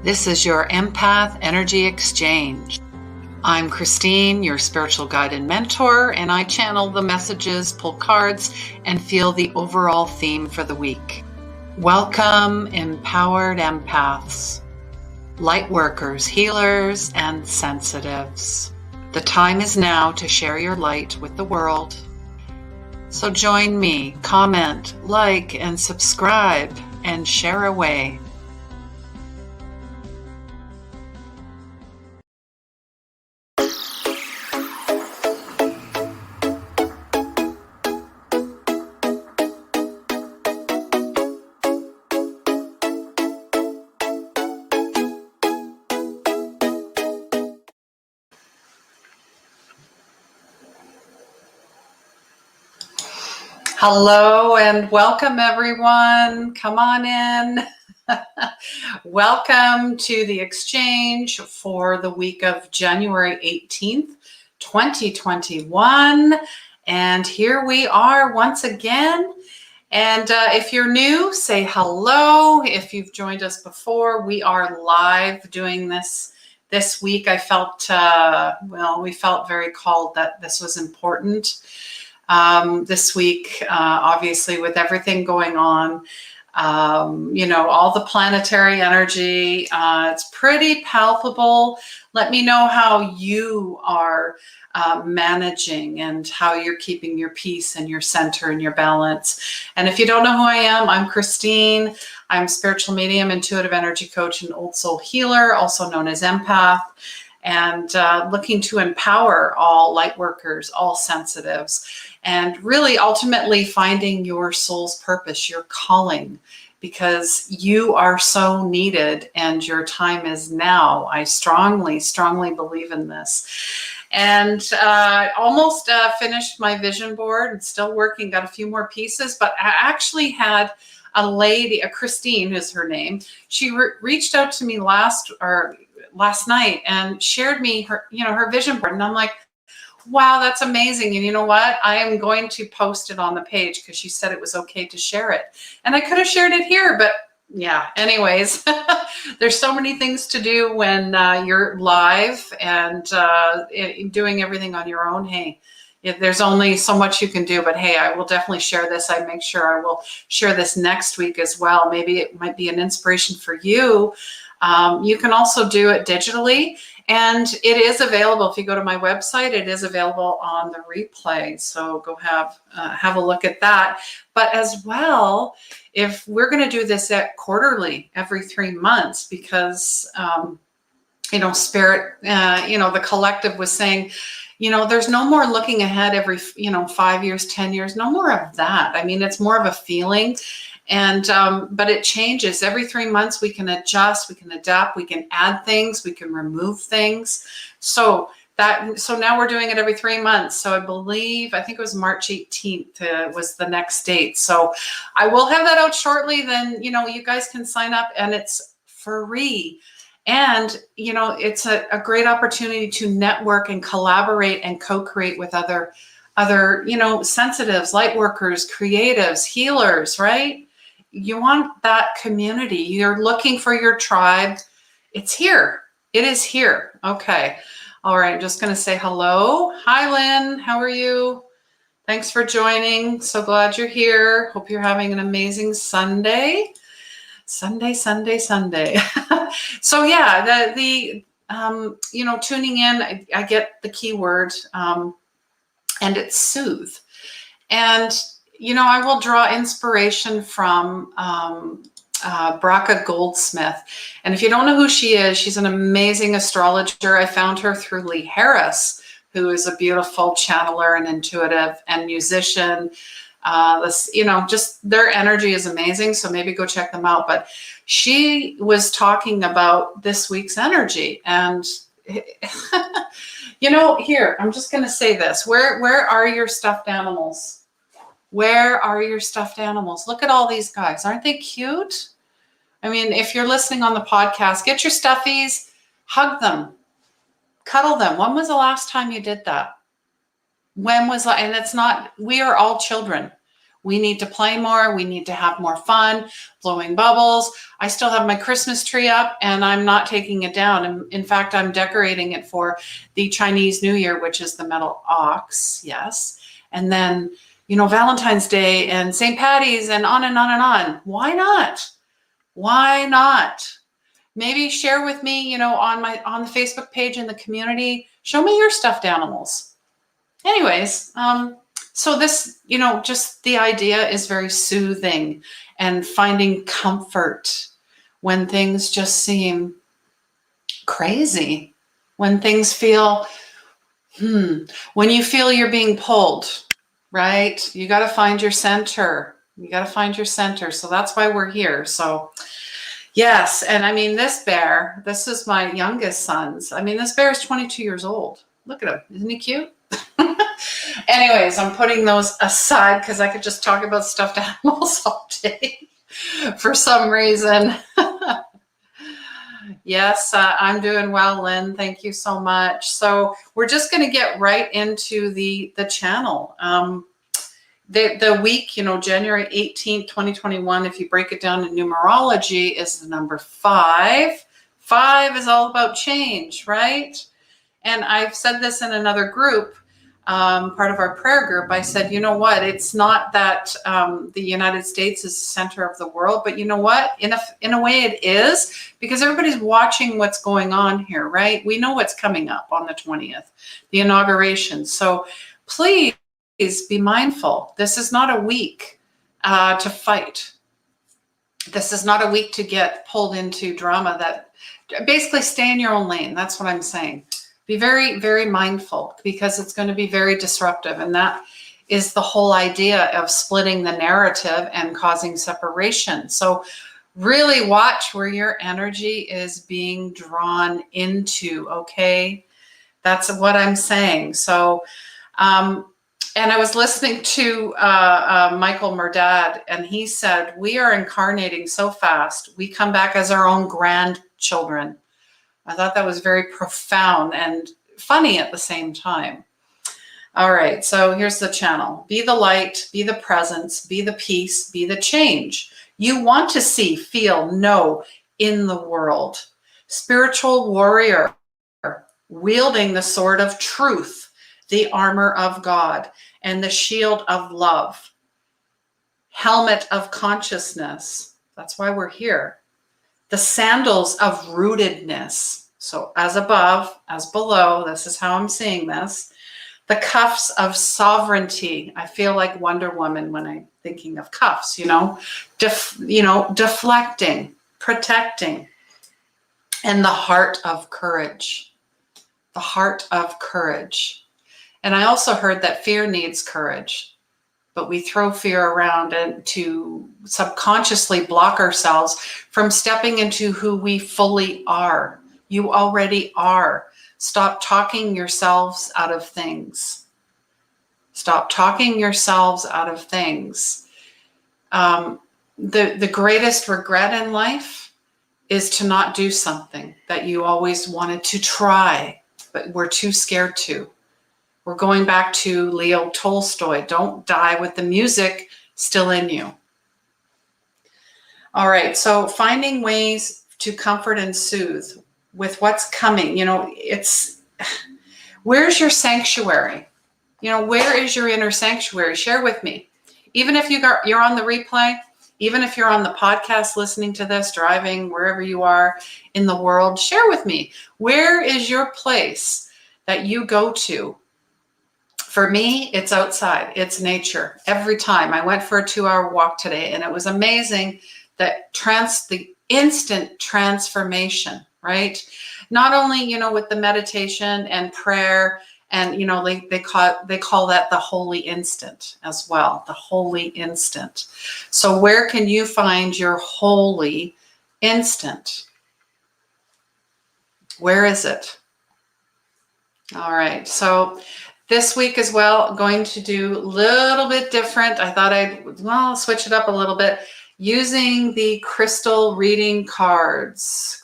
This is your Empath Energy Exchange. I'm Christine, your spiritual guide and mentor, and I channel the messages, pull cards, and feel the overall theme for the week. Welcome, empowered empaths, light workers, healers, and sensitives. The time is now to share your light with the world. So join me, comment, like, and subscribe, and share away. Hello and welcome everyone. Come on in. Welcome to the exchange for the week of January 18th, 2021. And here we are once again. And if you're new, say hello. If you've joined us before, we are live doing this week. I felt, we felt very called that this was important. This week, obviously with everything going on, all the planetary energy, it's pretty palpable. Let me know how you are managing and how you're keeping your peace and your center and your balance. And if you don't know who I am, I'm Christine. I'm spiritual medium, intuitive energy coach, and old soul healer, also known as Empath. And looking to empower all light workers, all sensitives, and really ultimately finding your soul's purpose, your calling, because you are so needed and your time is now. I strongly, strongly believe in this. And almost finished my vision board and still working, got a few more pieces, but I actually had a lady, Christine is her name. She reached out to me last night and shared me her vision board. And I'm like, wow, that's amazing. And you know what? I am going to post it on the page because she said it was okay to share it. And I could have shared it here, but yeah, anyways, there's so many things to do when you're live and doing everything on your own. Hey, there's only so much you can do, but hey, I will definitely share this. I make sure I will share this next week as well. Maybe it might be an inspiration for you. You can also do it digitally, and it is available. If you go to my website, it is available on the replay. So go have a look at that. But as well, if we're going to do this at quarterly, every 3 months, because, Spirit, the collective was saying, there's no more looking ahead every, 5 years, 10 years, no more of that. I mean, it's more of a feeling. And, but it changes every 3 months. We can adjust, we can adapt, we can add things, we can remove things. So now we're doing it every 3 months. So I think it was March 18th was the next date. So I will have that out shortly. Then, you guys can sign up and it's free. And, it's a great opportunity to network and collaborate and co-create with other, sensitives, light workers, creatives, healers, right? You want that community. You're looking for your tribe. It's here. It is here. Okay. All right. I'm just going to say hello. Hi, Lynn. How are you? Thanks for joining. So glad you're here. Hope you're having an amazing Sunday. Sunday. So yeah, tuning in, I get the keyword, and it's soothe. And I will draw inspiration from Braca Goldsmith. And if you don't know who she is, she's an amazing astrologer. I found her through Lee Harris, who is a beautiful channeler and intuitive and musician. Just their energy is amazing. So maybe go check them out. But she was talking about this week's energy. And, here, I'm just going to say this. Where are your stuffed animals? Where are your stuffed animals? Look at all these guys. Aren't they cute? I mean, if you're listening on the podcast, get your stuffies, hug them, cuddle them. When was the last time you did that? And it's not, we are all children. We need to play more. We need to have more fun, blowing bubbles. I still have my Christmas tree up and I'm not taking it down. And in fact, I'm decorating it for the Chinese New Year, which is the metal ox. Yes. And then, Valentine's Day and St. Patty's and on and on and on. Why not? Why not? Maybe share with me, on the Facebook page in the community, show me your stuffed animals. Anyways, so this, just the idea is very soothing and finding comfort when things just seem crazy, when things feel, when you feel you're being pulled, right? You got to find your center. So that's why we're here. So yes. And I mean, this is my youngest son's. I mean, this bear is 22 years old. Look at him. Isn't he cute? Anyways, I'm putting those aside because I could just talk about stuffed animals all day for some reason. Yes, I'm doing well, Lynn. Thank you so much. So we're just going to get right into the channel. The week, January 18th, 2021, if you break it down to numerology, is the number 5. 5 is all about change, right? And I've said this in another group, part of our prayer group. I said, you know what? It's not that the United States is the center of the world, but you know what? In a way it is, because everybody's watching what's going on here, right? We know what's coming up on the 20th, the inauguration. So please be mindful. This is not a week to fight. This is not a week to get pulled into drama. That basically stay in your own lane. That's what I'm saying. Be very, very mindful, because it's going to be very disruptive. And that is the whole idea of splitting the narrative and causing separation. So really watch where your energy is being drawn into. Okay. That's what I'm saying. So, and I was listening to Michael Murdad, and he said, we are incarnating so fast. We come back as our own grandchildren. I thought that was very profound and funny at the same time. All right, so here's the channel. Be the light, be the presence, be the peace, be the change you want to see, feel, know in the world. Spiritual warrior, wielding the sword of truth, the armor of God, and the shield of love. Helmet of consciousness. That's why we're here. The sandals of rootedness. So as above, as below, this is how I'm seeing this. The cuffs of sovereignty. I feel like Wonder Woman when I'm thinking of cuffs, deflecting, protecting. And the heart of courage. The heart of courage. And I also heard that fear needs courage. But we throw fear around and to subconsciously block ourselves from stepping into who we fully are. You already are. Stop talking yourselves out of things. Stop talking yourselves out of things. The greatest regret in life is to not do something that you always wanted to try, but were too scared to. We're going back to Leo Tolstoy. Don't die with the music still in you. All right. So finding ways to comfort and soothe with what's coming. Where's your sanctuary? Where is your inner sanctuary? Share with me. Even if you're on the replay, even if you're on the podcast listening to this, driving, wherever you are in the world, share with me. Where is your place that you go to? For me, it's outside. It's nature. Every time. I went for a 2-hour walk today, and it was amazing that the instant transformation, right? Not only, with the meditation and prayer, and, they call that the holy instant as well, the holy instant. So where can you find your holy instant? Where is it? All right. So this week as well, going to do a little bit different. I thought I'd switch it up a little bit using the crystal reading cards.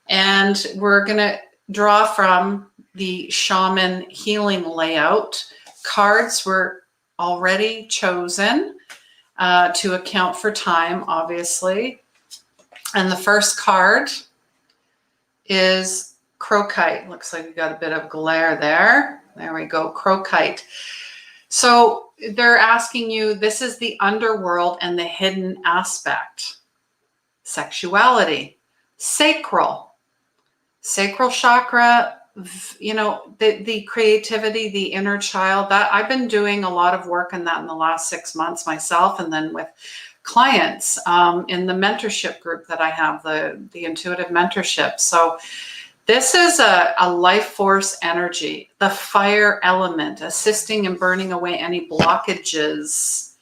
And we're going to draw from the Charman healing layout cards were already chosen to account for time, obviously. And the first card is Crocite. Looks like we got a bit of glare there. There we go, Crocite. So they're asking you, this is the underworld and the hidden aspect. Sexuality, sacral chakra, the creativity, the inner child. That I've been doing a lot of work on that in the last 6 months myself, and then with clients in the mentorship group that I have, the intuitive mentorship. So this is a life force energy, the fire element, assisting in burning away any blockages.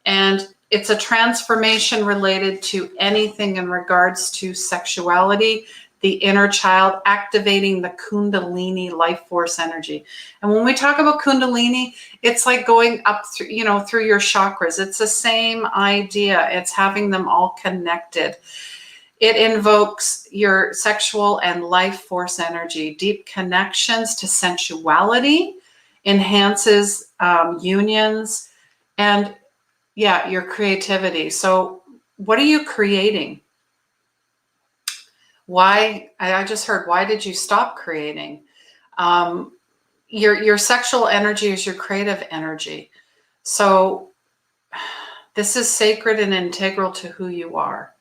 And it's a transformation related to anything in regards to sexuality, the inner child, activating the Kundalini life force energy. And when we talk about Kundalini, it's like going up through, through your chakras. It's the same idea. It's having them all connected. It invokes your sexual and life force energy, deep connections to sensuality, enhances unions, and your creativity. So what are you creating? Why? I just heard, why did you stop creating? Your sexual energy is your creative energy. So this is sacred and integral to who you are.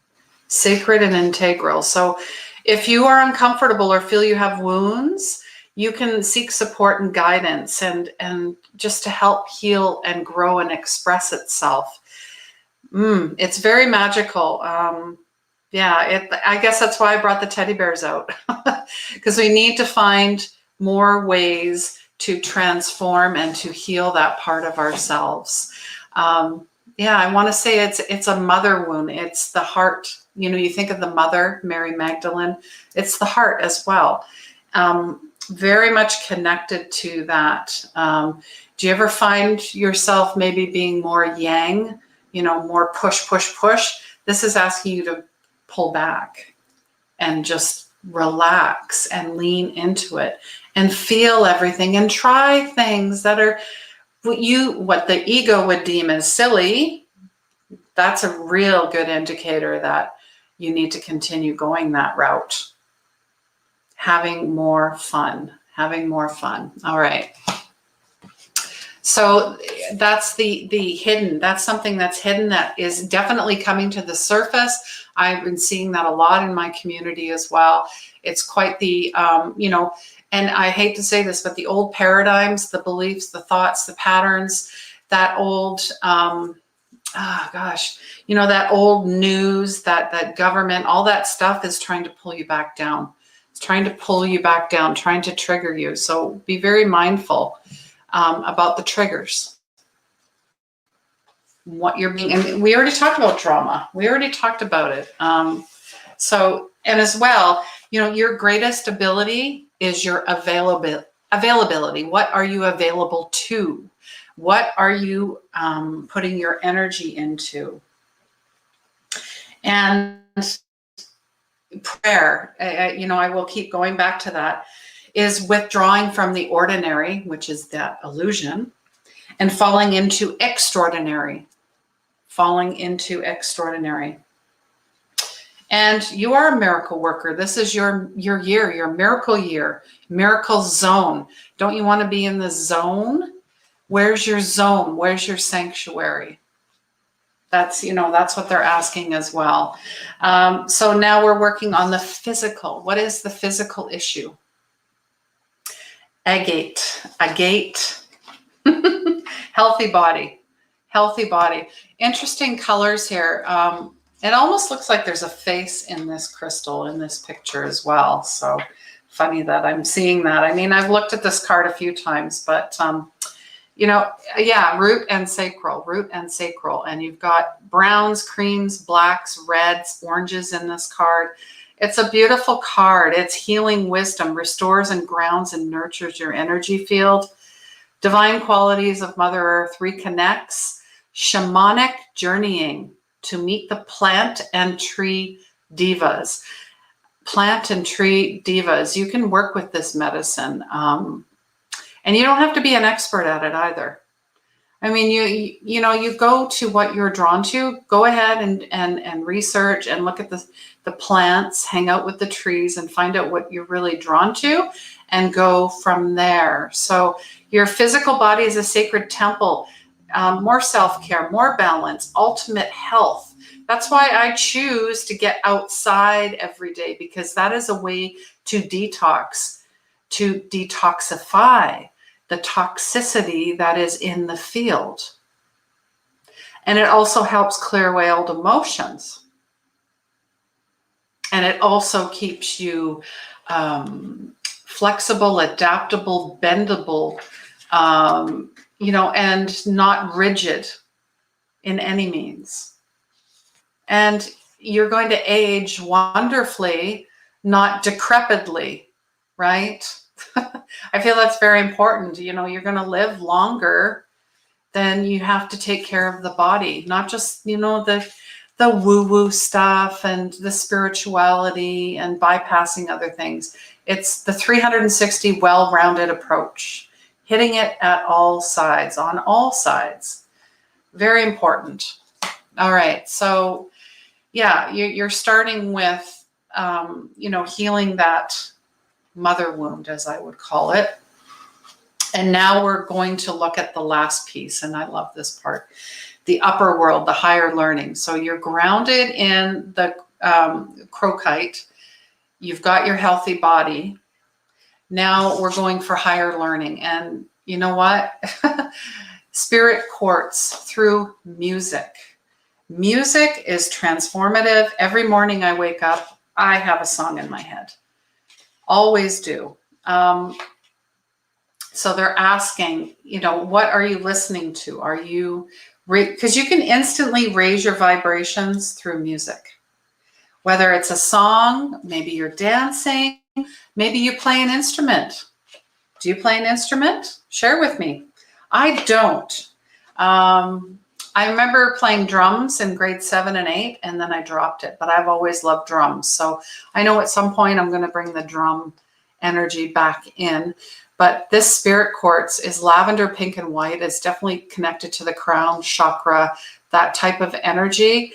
Sacred and integral. So if you are uncomfortable or feel you have wounds, you can seek support and guidance and just to help heal and grow and express itself. It's very magical. I guess that's why I brought the teddy bears out, because we need to find more ways to transform and to heal that part of ourselves. I want to say it's a mother wound. It's the heart. You think of the mother, Mary Magdalene. It's the heart as well. Very much connected to that. Do you ever find yourself maybe being more yang, more push, push, push? This is asking you to pull back and just relax and lean into it and feel everything and try things that are what the ego would deem as silly. That's a real good indicator that you need to continue going that route. Having more fun. All right. So that's the hidden. That's something that's hidden that is definitely coming to the surface. I've been seeing that a lot in my community as well. It's quite the, and I hate to say this, but the old paradigms, the beliefs, the thoughts, the patterns, that old, that old news, that government, all that stuff is trying to pull you back down. It's trying to pull you back down, trying to trigger you. So be very mindful about the triggers. What you're being, and we already talked about trauma. We already talked about it. And as well, your greatest ability is your availability. What are you available to? What are you putting your energy into? And prayer, I will keep going back to that, is withdrawing from the ordinary, which is that illusion, and falling into extraordinary. And you are a miracle worker. This is your year, your miracle year, miracle zone. Don't you want to be in the zone? Where's your zone? Where's your sanctuary? That's what they're asking as well. So now we're working on the physical. What is the physical issue? Agate. Healthy body. Interesting colors here. It almost looks like there's a face in this crystal, in this picture as well. So funny that I'm seeing that. I mean, I've looked at this card a few times, but root and sacral. And you've got browns, creams, blacks, reds, oranges in this card. It's a beautiful card. It's healing wisdom, restores and grounds and nurtures your energy field. Divine qualities of Mother Earth reconnects. Shamanic journeying to meet the plant and tree divas. You can work with this medicine. And you don't have to be an expert at it either. I mean, you go to what you're drawn to. Go ahead and research and look at the plants, hang out with the trees, and find out what you're really drawn to, and go from there. So your physical body is a sacred temple. More self-care, more balance, ultimate health. That's why I choose to get outside every day, because that is a way to detox, to detoxify the toxicity that is in the field. And it also helps clear away old emotions. And it also keeps you flexible, adaptable, bendable, and not rigid in any means. And you're going to age wonderfully, not decrepitly, right? I feel that's very important. You're going to live longer, then you have to take care of the body, not just, the woo-woo stuff and the spirituality and bypassing other things. It's the 360 well-rounded approach, hitting it at all sides, on all sides. Very important. All right. So yeah, you're starting with, healing that mother wound, as I would call it. And now we're going to look at the last piece. And I love this part, the upper world, the higher learning. So you're grounded in the crocite. You've got your healthy body. Now we're going for higher learning. And you know what? Spirit quartz through music. Music is transformative. Every morning I wake up, I have a song in my head. Always do. So they're asking, what are you listening to? Are you, because you can instantly raise your vibrations through music. Whether it's a song, maybe you're dancing, maybe you play an instrument. Do you play an instrument? Share with me. I don't. I remember playing drums in grade 7 and 8, and then I dropped it, but I've always loved drums. So I know at some point I'm going to bring the drum energy back in. But this spirit quartz is lavender, pink, and white. It's definitely connected to the crown chakra, that type of energy.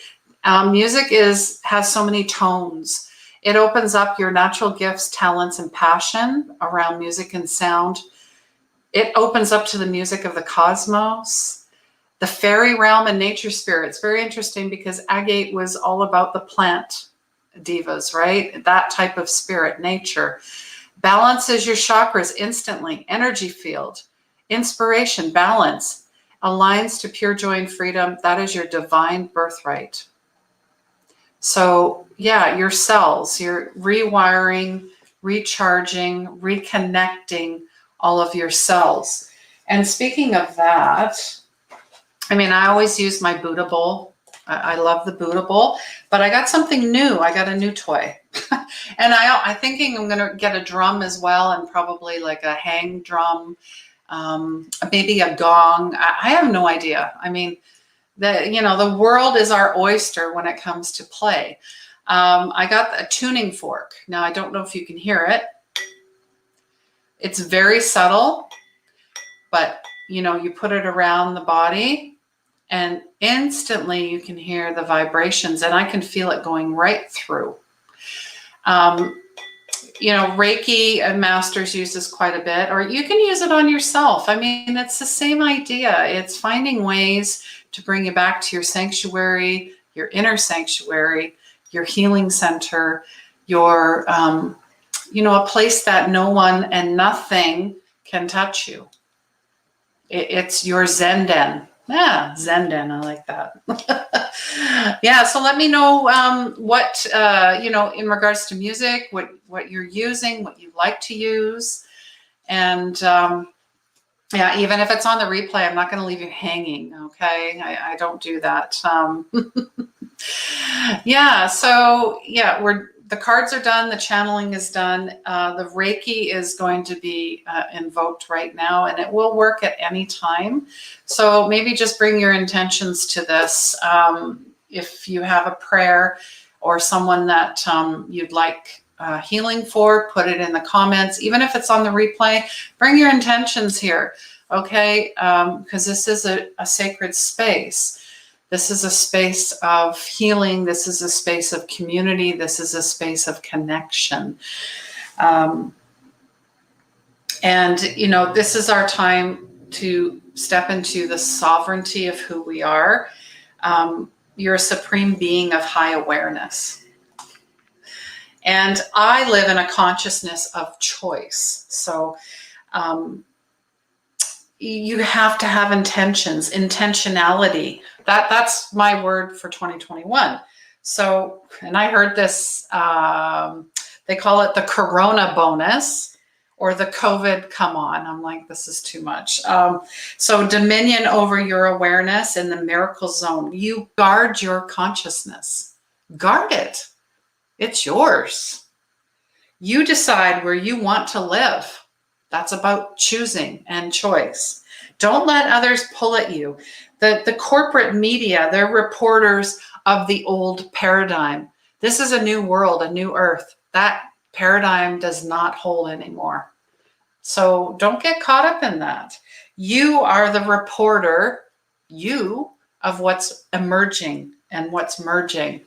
Music has so many tones. It opens up your natural gifts, talents, and passion around music and sound. It opens up to the music of the cosmos, the fairy realm, and nature spirits. Very interesting, because agate was all about the plant divas, right? That type of spirit, nature. Balances your chakras instantly. Energy field, inspiration, balance, aligns to pure joy and freedom. That is your divine birthright. So yeah, your cells, you're rewiring, recharging, reconnecting all of your cells. And speaking of that, I always use my Buddha bowl. I love the Buddha bowl, but I got something new. I got a new toy. And I'm thinking I'm going to get a drum as well, and probably like a hang drum, maybe a gong. I have no idea. The world is our oyster when it comes to play. I got a tuning fork. Now, I don't know if you can hear it. It's very subtle, but you put it around the body, and instantly you can hear the vibrations, and I can feel it going right through. Reiki masters use this quite a bit, or you can use it on yourself. It's the same idea. It's finding ways to bring you back to your sanctuary, your inner sanctuary, your healing center, your, a place that no one and nothing can touch you. It's your Zen den. Yeah, Zen den. I like that. Yeah. So let me know what, in regards to music, what you're using, what you like to use. And yeah, even if it's on the replay, I'm not going to leave you hanging. Okay. I don't do that. Yeah. So yeah, the cards are done. The channeling is done. The Reiki is going to be invoked right now, and it will work at any time. So maybe just bring your intentions to this. If you have a prayer or someone that you'd like healing for, put it in the comments. Even if it's on the replay, bring your intentions here, okay? Because this is a sacred space. This is a space of healing. This is a space of community. This is a space of connection. And, you know, this is our time to step into the sovereignty of who we are. You're a supreme being of high awareness. And I live in a consciousness of choice. So you have to have intentions, intentionality. That's my word for 2021. So, and I heard this, they call it the Corona bonus or the COVID come on. I'm like, this is too much. So dominion over your awareness in the miracle zone. You guard your consciousness. Guard it. It's yours. You decide where you want to live. That's about choosing and choice. Don't let others pull at you. The corporate media, they're reporters of the old paradigm. This is a new world, a new earth. That paradigm does not hold anymore. So don't get caught up in that. You are the reporter, of what's emerging and what's merging.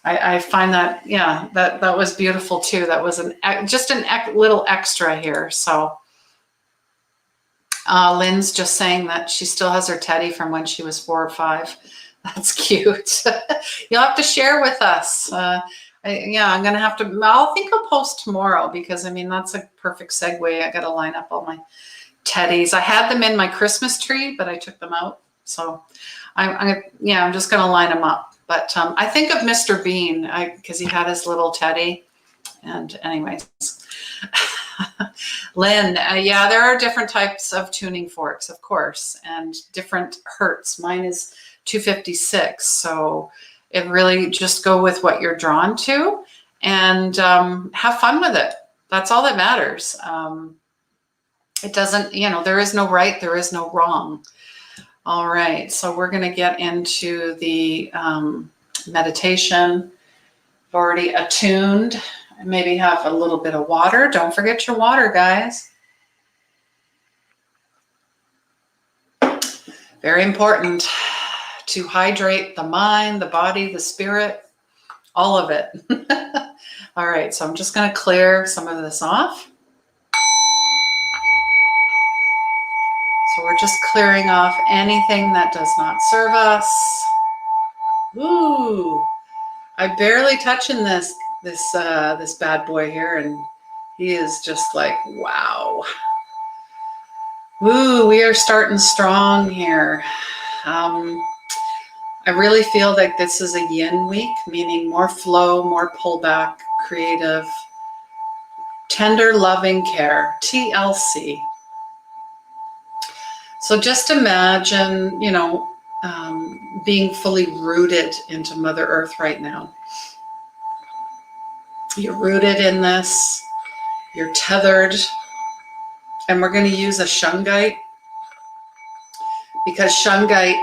I find that, yeah, that was beautiful too. That was just a little extra here. So Lynn's just saying that she still has her teddy from when she was 4 or 5. That's cute. You'll have to share with us. I'm going to have to, I'll post tomorrow because, I mean, that's a perfect segue. I got to line up all my teddies. I had them in my Christmas tree, but I took them out. So I'm just going to line them up. But I think of Mr. Bean because he had his little teddy. And anyways, Lynn, there are different types of tuning forks, of course, and different hertz. Mine is 256. So it really just go with what you're drawn to and have fun with it. That's all that matters. It doesn't, there is no right, there is no wrong. All right, so we're going to get into the meditation. I've already attuned. Maybe have a little bit of water. Don't forget your water, guys. Very important to hydrate the mind, the body, the spirit, all of it. All right, so I'm just going to clear some of this off. So we're just clearing off anything that does not serve us. Ooh, I'm barely touching this bad boy here, and he is just like, wow. Ooh, we are starting strong here. I really feel like this is a yin week, meaning more flow, more pullback, creative, tender, loving care, TLC. So just imagine, being fully rooted into Mother Earth right now. You're rooted in this, you're tethered, and we're going to use a shungite because shungite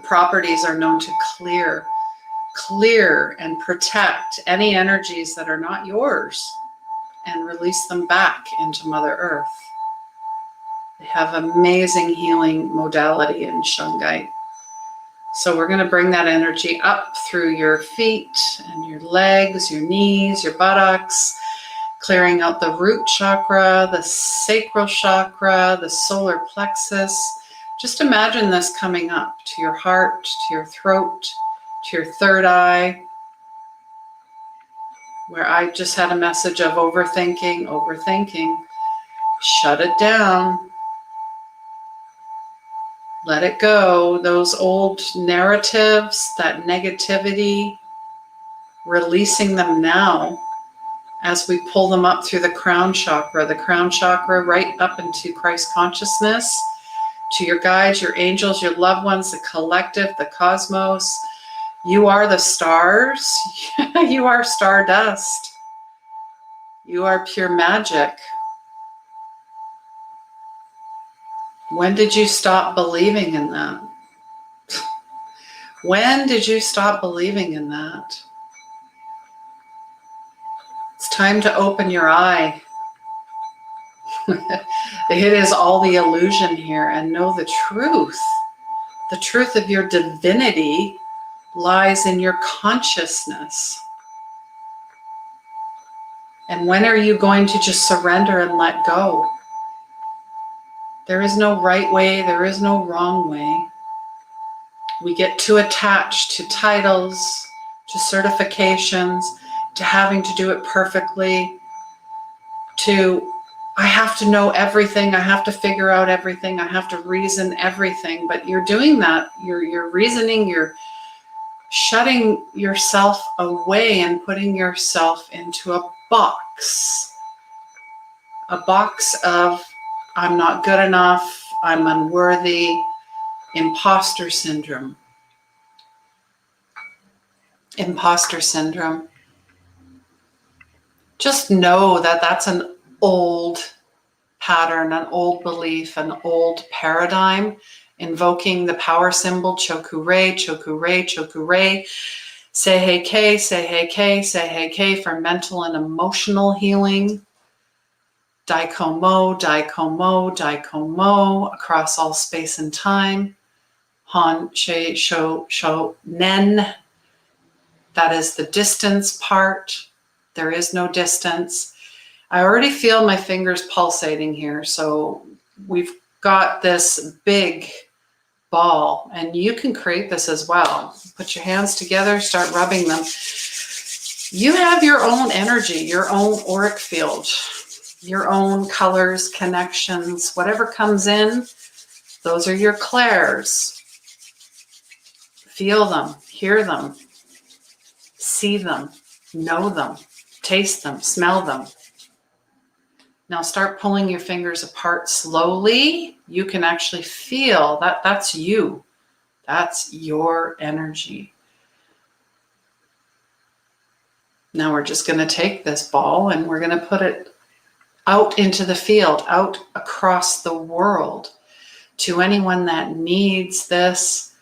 properties are known to clear and protect any energies that are not yours and release them back into Mother Earth. They have amazing healing modality in shungite. So we're going to bring that energy up through your feet and your legs, your knees, your buttocks, clearing out the root chakra, the sacral chakra, the solar plexus. Just imagine this coming up to your heart, to your throat, to your third eye, where I just had a message of overthinking. Shut it down. Let it go. Those old narratives, that negativity, releasing them now as we pull them up through the crown chakra right up into Christ consciousness, to your guides, your angels, your loved ones, the collective, the cosmos. You are the stars. You are stardust. You are pure magic. When did you stop believing in that? When did you stop believing in that? It's time to open your eye. It is all the illusion here, and know the truth. The truth of your divinity lies in your consciousness. And when are you going to just surrender and let go? There is no right way, there is no wrong way. We get too attached to titles, to certifications, to having to do it perfectly, to I have to know everything, I have to figure out everything, I have to reason everything. But you're doing that, you're reasoning, you're shutting yourself away and putting yourself into a box of I'm not good enough, I'm unworthy, imposter syndrome. Imposter syndrome. Just know that that's an old pattern, an old belief, an old paradigm, invoking the power symbol Choku-rei, Choku-rei, Choku-rei. Say hey K, say hey K, say hey K for mental and emotional healing. Daikomo, Daikomo, Daikomo across all space and time. Han, She, Sho, Sho, Nen. That is the distance part. There is no distance. I already feel my fingers pulsating here. So we've got this big ball, and you can create this as well. Put your hands together, start rubbing them. You have your own energy, your own auric field, your own colors, connections, whatever comes in, those are your clairs. Feel them, hear them, see them, know them, taste them, smell them. Now start pulling your fingers apart slowly. You can actually feel that that's you. That's your energy. Now we're just going to take this ball and we're going to put it out into the field, out across the world, to anyone that needs this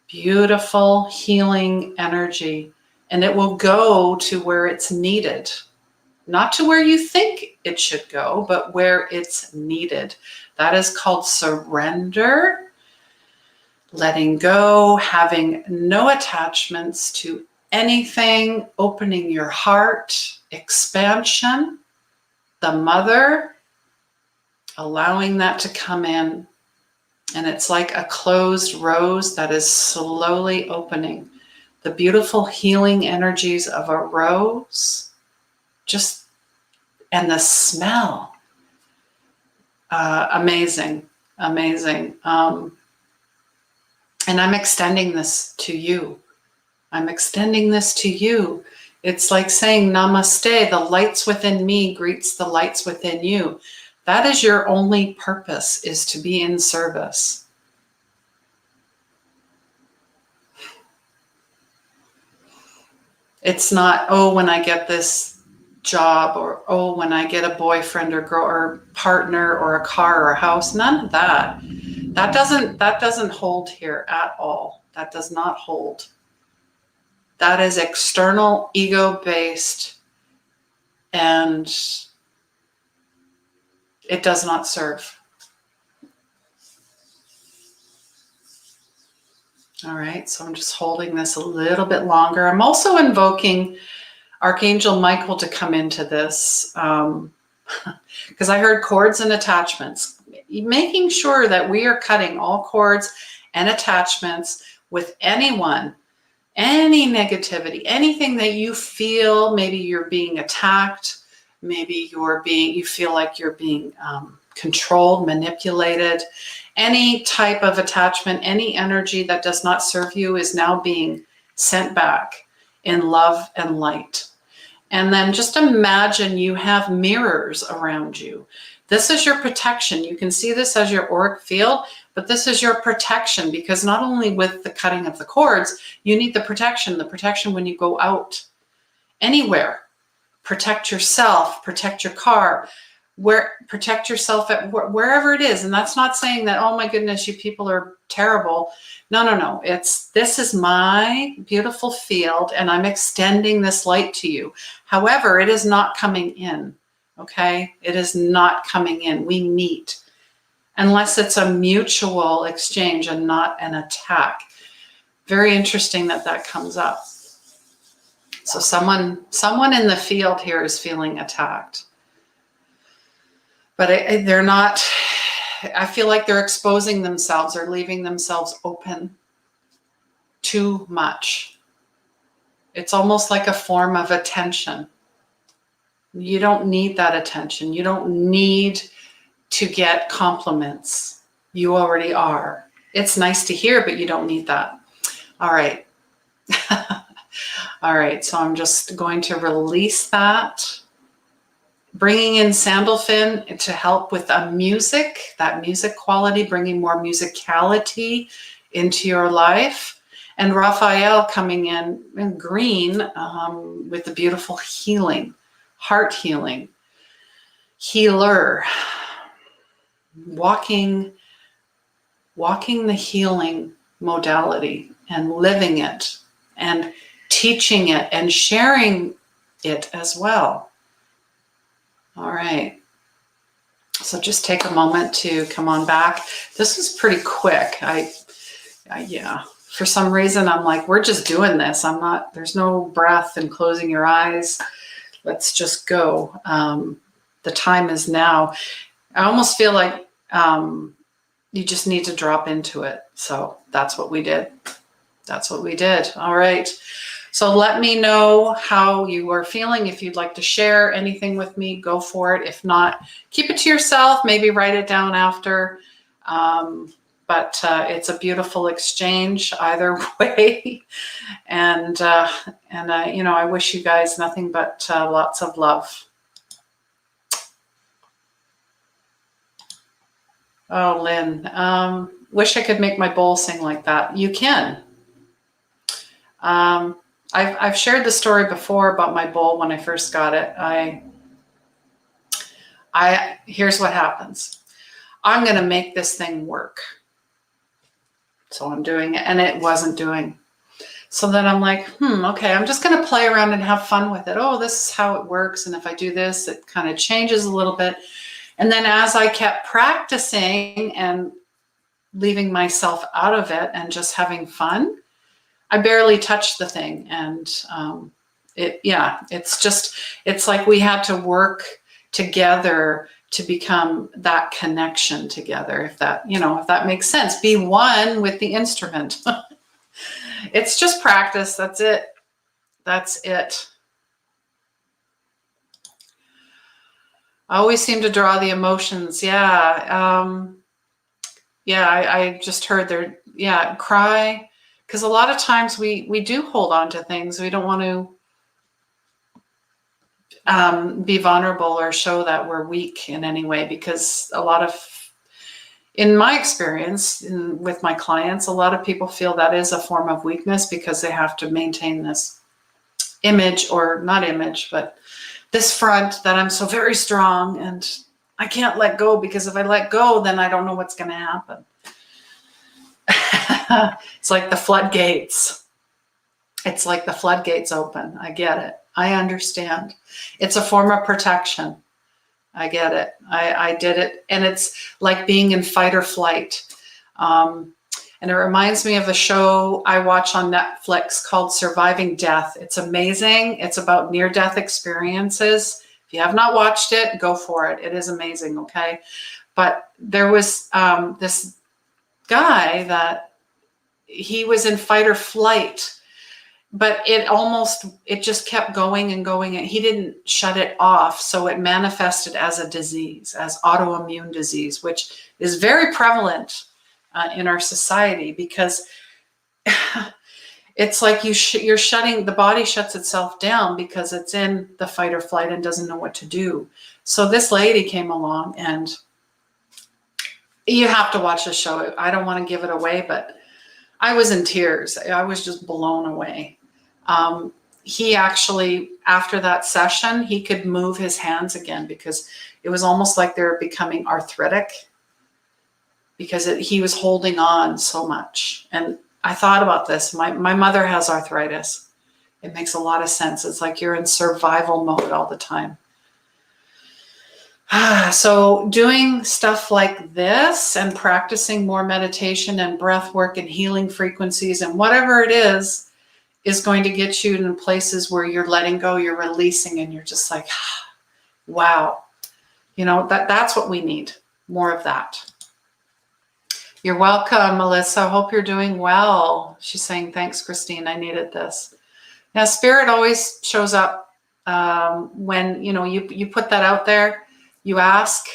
beautiful healing energy. And it will go to where it's needed. Not to where you think it should go, but where it's needed. That is called surrender, letting go, having no attachments to anything, opening your heart, expansion, the mother, allowing that to come in. And it's like a closed rose that is slowly opening. The beautiful healing energies of a rose, and the smell, amazing. And I'm extending this to you. I'm extending this to you. It's like saying namaste, the lights within me greets the lights within you. That is your only purpose, is to be in service. It's not, oh, when I get this job, or oh, when I get a boyfriend or girl or partner or a car or a house. None of that. That doesn't hold here at all. That does not hold. That is external, ego-based, and it does not serve. All right, so I'm just holding this a little bit longer. I'm also invoking Archangel Michael to come into this, because I heard cords and attachments. Making sure that we are cutting all cords and attachments with anyone, any negativity, anything that you feel. Maybe you're being attacked. Maybe you feel like you're being controlled, manipulated. Any type of attachment, any energy that does not serve you is now being sent back in love and light. And then just imagine you have mirrors around you. This is your protection. You can see this as your auric field, but this is your protection, because not only with the cutting of the cords, you need the protection when you go out anywhere. Protect yourself, protect your car, protect yourself at wherever it is. And that's not saying that, oh my goodness, you people are terrible. No. This is my beautiful field and I'm extending this light to you. However, it is not coming in. Okay. It is not coming in. We meet unless it's a mutual exchange and not an attack. Very interesting that comes up. So someone in the field here is feeling attacked. But they're not, I feel like they're exposing themselves or leaving themselves open too much. It's almost like a form of attention. You don't need that attention. You don't need to get compliments. You already are. It's nice to hear, but you don't need that. All right. All right. So I'm just going to release that. Bringing in Sandalphon to help with that music quality, bringing more musicality into your life. And Raphael coming in green with the beautiful healing, heart healing, healer, walking the healing modality and living it and teaching it and sharing it as well. All right. So just take a moment to come on back. This was pretty quick. Yeah, for some reason, I'm like, we're just doing this. There's no breath and closing your eyes. Let's just go. The time is now. I almost feel like you just need to drop into it. So that's what we did. All right. So let me know how you are feeling. If you'd like to share anything with me, go for it. If not, keep it to yourself. Maybe write it down after. But it's a beautiful exchange either way. And I wish you guys nothing but lots of love. Oh, Lynn, wish I could make my bowl sing like that. You can. I've shared the story before about my bowl when I first got it. Here's what happens. I'm going to make this thing work. So I'm doing it and it wasn't doing. So then I'm like, okay, I'm just going to play around and have fun with it. Oh, this is how it works. And if I do this, it kind of changes a little bit. And then as I kept practicing and leaving myself out of it and just having fun, I barely touched the thing. And it's like we had to work together to become that connection together. If that makes sense, be one with the instrument. It's just practice. That's it. I always seem to draw the emotions. Yeah. I just heard there. Yeah. Cry. Because a lot of times we do hold on to things. We don't want to be vulnerable or show that we're weak in any way, because in my experience with my clients, a lot of people feel that is a form of weakness because they have to maintain this image, or not image, but this front that I'm so very strong and I can't let go, because if I let go, then I don't know what's going to happen. It's like the floodgates. Open. I get it. I understand. It's a form of protection. I get it. I did it. And it's like being in fight or flight. And it reminds me of a show I watch on Netflix called Surviving Death. It's amazing. It's about near-death experiences. If you have not watched it, go for it. It is amazing, okay? But there was this guy that he was in fight or flight, but it just kept going and going, and he didn't shut it off. So it manifested as a disease, as autoimmune disease, which is very prevalent in our society, because it's like the body shuts itself down because it's in the fight or flight and doesn't know what to do. So this lady came along, and you have to watch the show. I don't want to give it away, but I was in tears. I was just blown away. he actually, after that session, he could move his hands again because it was almost like they were becoming arthritic because he was holding on so much. And I thought about this. My mother has arthritis. It makes a lot of sense. It's like you're in survival mode all the time. So doing stuff like this and practicing more meditation and breath work and healing frequencies and whatever it is going to get you in places where you're letting go, you're releasing, and you're just like, wow. You know, that's what we need. More of that. You're welcome, Melissa. Hope you're doing well. She's saying, thanks, Christine. I needed this. Now, Spirit always shows up when, you put that out there, you ask.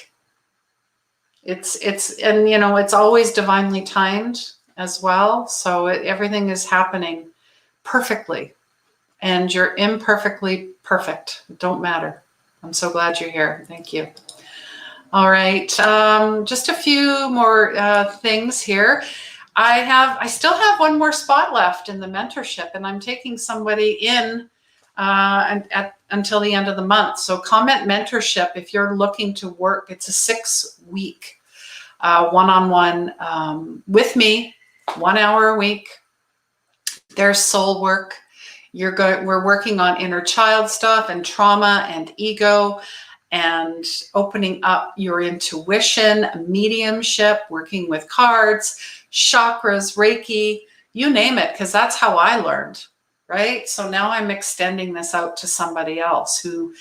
And, it's always divinely timed as well. So everything is happening perfectly. And you're imperfectly perfect. It don't matter. I'm so glad you're here. Thank you. All right. Just a few more things here. I still have one more spot left in the mentorship, and I'm taking somebody in until the end of the month. So comment mentorship if you're looking to work. It's a 6-week one-on-one with me, 1 hour a week. There's soul work. We're working on inner child stuff and trauma and ego and opening up your intuition, mediumship, working with cards, chakras, Reiki, you name it, because that's how I learned, right? So now I'm extending this out to somebody else who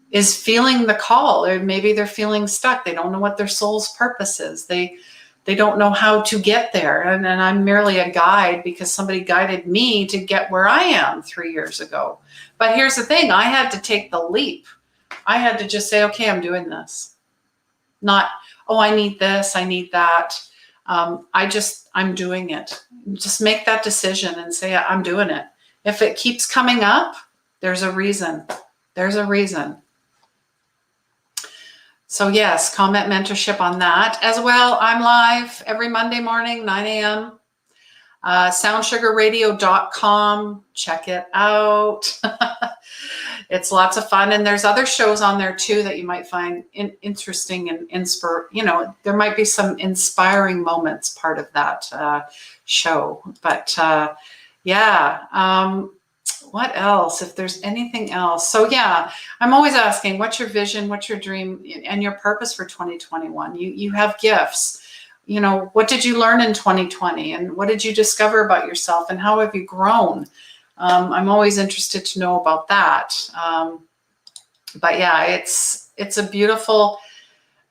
is feeling the call, or maybe they're feeling stuck. They don't know what their soul's purpose is. They don't know how to get there. And I'm merely a guide because somebody guided me to get where I am 3 years ago. But here's the thing, I had to take the leap. I had to just say, okay, I'm doing this. Not, oh, I need this, I need that. I'm doing it. Just make that decision and say, I'm doing it. If it keeps coming up, there's a reason. There's a reason. So yes, comment mentorship on that as well. I'm live every Monday morning, 9 a.m. Soundsugarradio.com. Check it out. It's lots of fun. And there's other shows on there too that you might find interesting and there might be some inspiring moments part of that show. But what else? If there's anything else. So yeah, I'm always asking, what's your vision? What's your dream and your purpose for 2021? You have gifts. What did you learn in 2020? And what did you discover about yourself? And how have you grown? I'm always interested to know about that. But yeah, it's a beautiful,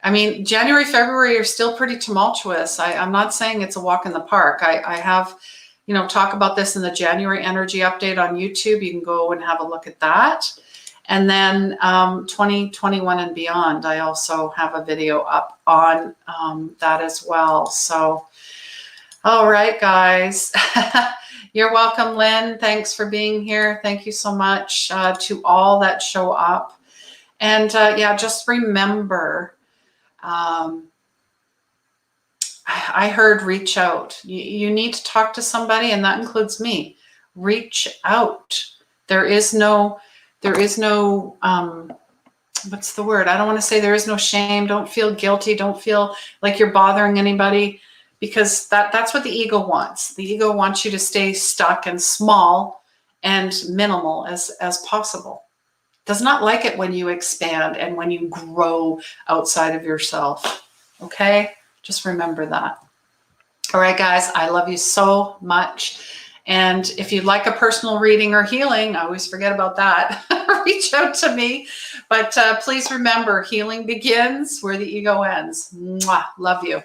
January, February are still pretty tumultuous. I'm not saying it's a walk in the park. I have, talk about this in the January energy update on YouTube. You can go and have a look at that. And then 2021 and beyond, I also have a video up on that as well. So, all right, guys. You're welcome, Lynn. Thanks for being here. Thank you so much to all that show up. And just remember, I heard reach out. You need to talk to somebody, and that includes me. Reach out. There is no, what's the word? I don't want to say there is no shame. Don't feel guilty. Don't feel like you're bothering anybody, because that's what the ego wants. The ego wants you to stay stuck and small and minimal as possible. Does not like it when you expand and when you grow outside of yourself. Okay? Just remember that. All right, guys, I love you so much. And if you'd like a personal reading or healing, I always forget about that. Reach out to me. But please remember, healing begins where the ego ends. Mwah. Love you.